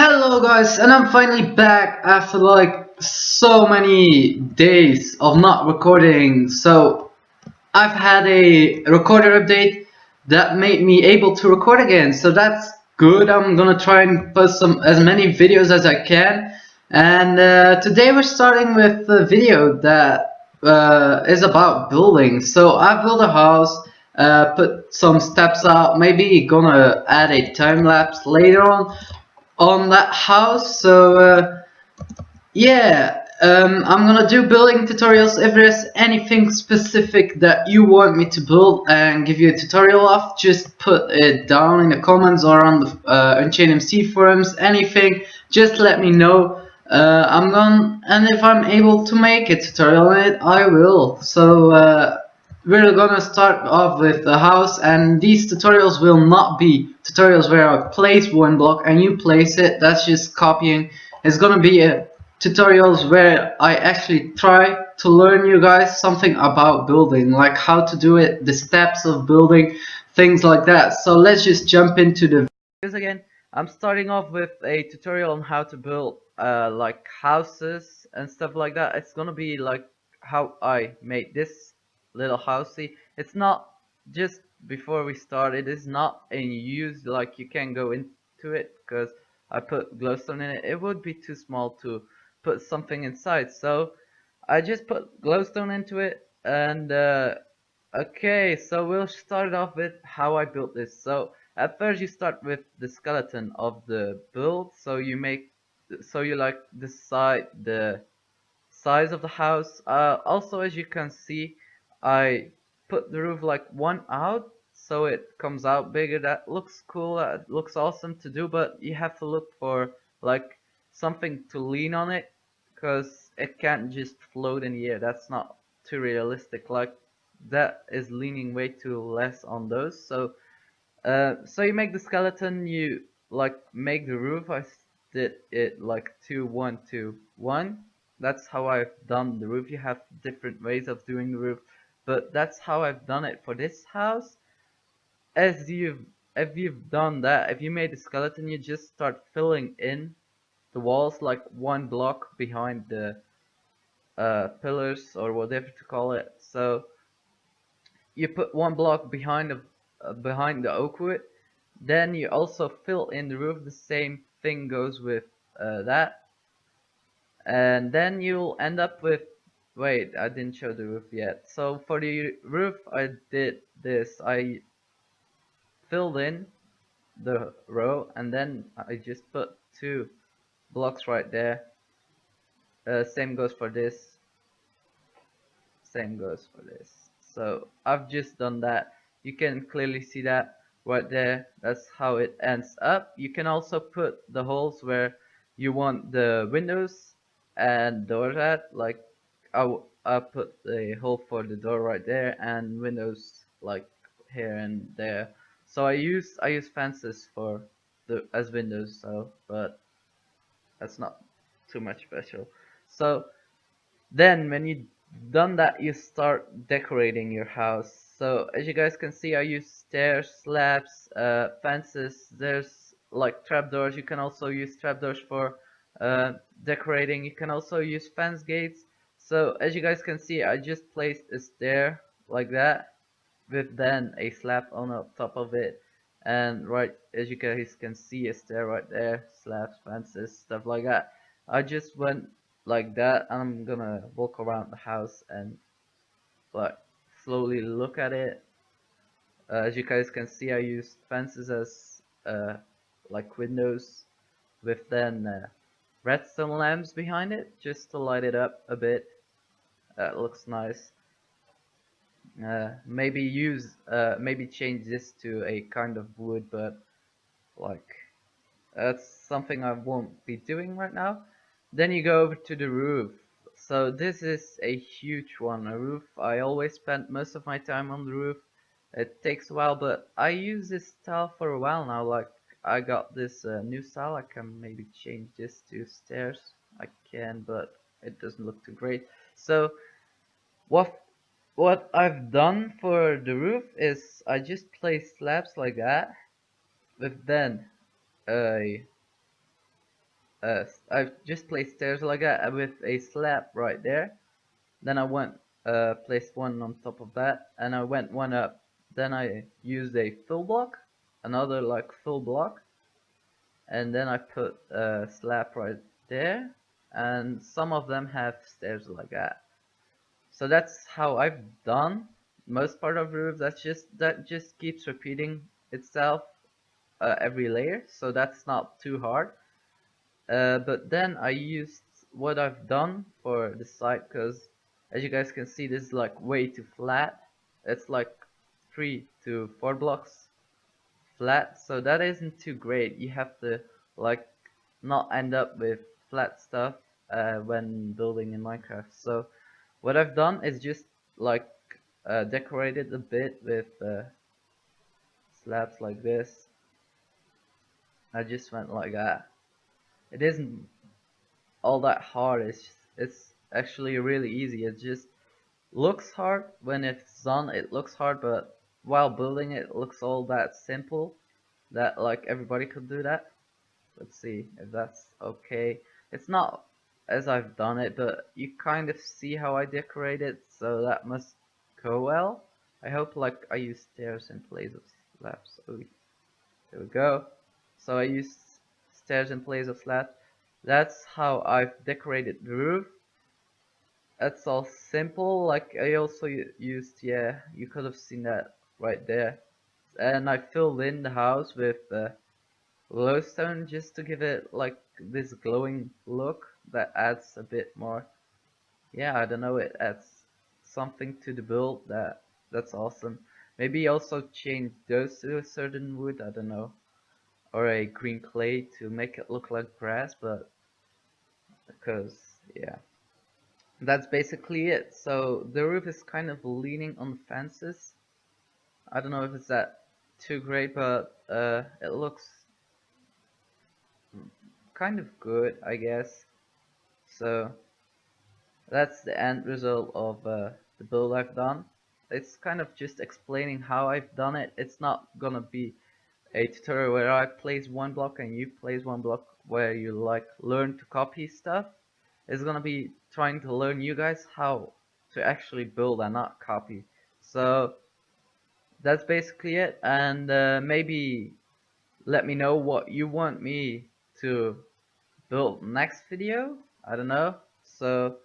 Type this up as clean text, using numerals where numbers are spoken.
Hello guys, and I'm finally back after like so many days of not recording. So I've had a recorder update that made me able to record again. So that's good. I'm gonna try and post as many videos as I can. And today we're starting with a video that is about building. So I built a house, put some steps out. Maybe gonna add a time lapse later on that house. So yeah, I'm gonna do building tutorials. If there's anything specific that you want me to build and give you a tutorial of, just put it down in the comments or on the UnchainedMc forums. Anything, just let me know. And if I'm able to make a tutorial on it, I will. So we're gonna start off with the house, and these tutorials will not be tutorials where I place one block and you place it. That's just copying. It's gonna be tutorials where I actually try to learn you guys something about building, like how to do it, the steps of building, things like that. So let's just jump into the videos again. I'm starting off with a tutorial on how to build like houses and stuff like that. It's gonna be like how I made this little housey. It's not just before we start, it is not in use, like you can go into it because I put glowstone in it. It would be too small to put something inside, so I just put glowstone into it. And okay, so we'll start off with how I built this. So at first you start with the skeleton of the build, so you like decide the size of the house. Also, as you can see, I put the roof like one out, so it comes out bigger. That looks cool, that looks awesome to do, but you have to look for like something to lean on it, because it can't just float in the air. That's not too realistic. Like, that is leaning way too less on those. So so you make the skeleton, you like make the roof. I did it like 2 1 2 1. That's how I've done the roof. You have different ways of doing the roof, but that's how I've done it for this house. As you've If you've done that, if you made the skeleton, you just start filling in the walls like one block behind the pillars or whatever to call it. So you put one block behind the oak wood. Then you also fill in the roof. The same thing goes with that. And then you'll end up with, wait, I didn't show the roof yet. So for the roof, I did this. I filled in the row, and then I just put 2 blocks right there. Same goes for this. Same goes for this. So I've just done that. You can clearly see that right there. That's how it ends up. You can also put the holes where you want the windows and doors at. Like I put a hole for the door right there and windows like here and there. So I use fences for the as windows. So, but that's not too much special. So then when you done that, you start decorating your house. So as you guys can see, I use stairs, slabs, fences. There's like trapdoors. You can also use trapdoors for decorating. You can also use fence gates. So as you guys can see, I just placed a stair like that with then a slab on the top of it. And right, as you guys can see, a stair right there, slabs, fences, stuff like that. I just went like that, and I'm gonna walk around the house and like slowly look at it. As you guys can see, I used fences as like windows with then redstone lamps behind it just to light it up a bit. That looks nice. Maybe change this to a kind of wood, but like that's something I won't be doing right now. Then you go over to the roof. So this is a huge one, a roof. I always spend most of my time on the roof. It takes a while, but I use this style for a while now. Like, I got this new style. I can maybe change this to stairs. I can, but it doesn't look too great. So what I've done for the roof is I just place slabs like that with then a I've just placed stairs like that with a slab right there. Then I went placed one on top of that, and I went one up. Then I used a fill block, another like fill block, and then I put a slab right there, and some of them have stairs like that. So that's how I've done most part of the roof. That just keeps repeating itself every layer, so that's not too hard. But then I used what I've done for the side, because as you guys can see, this is like way too flat. It's like 3 to 4 blocks flat, so that isn't too great. You have to like not end up with flat stuff when building in Minecraft. So what I've done is just like decorated a bit with slabs like this. I just went like that. It isn't all that hard. It's actually really easy. It just looks hard when it's done. It looks hard, but while building it looks all that simple that like everybody could do that. Let's see if that's okay. It's not as I've done it, but you kind of see how I decorate it, so that must go well. I hope like I use stairs in place of slabs. Oh, there we go. So I used stairs in place of slabs. That's how I've decorated the roof. That's all simple. Like I also used, yeah, you could have seen that right there. And I filled in the house with glowstone just to give it like this glowing look that adds a bit more. Yeah, I don't know, it adds something to the build that's awesome. Maybe also change those to a certain wood, I don't know, or a green clay to make it look like grass, but because yeah, that's basically it. So the roof is kind of leaning on the fences. I don't know if it's that too great, but it looks kind of good, I guess. So that's the end result of the build I've done. It's kind of just explaining how I've done it. It's not gonna be a tutorial where I place one block and you place one block where you like learn to copy stuff. It's gonna be trying to learn you guys how to actually build and not copy. So that's basically it, and maybe let me know what you want me to build next video. I don't know. So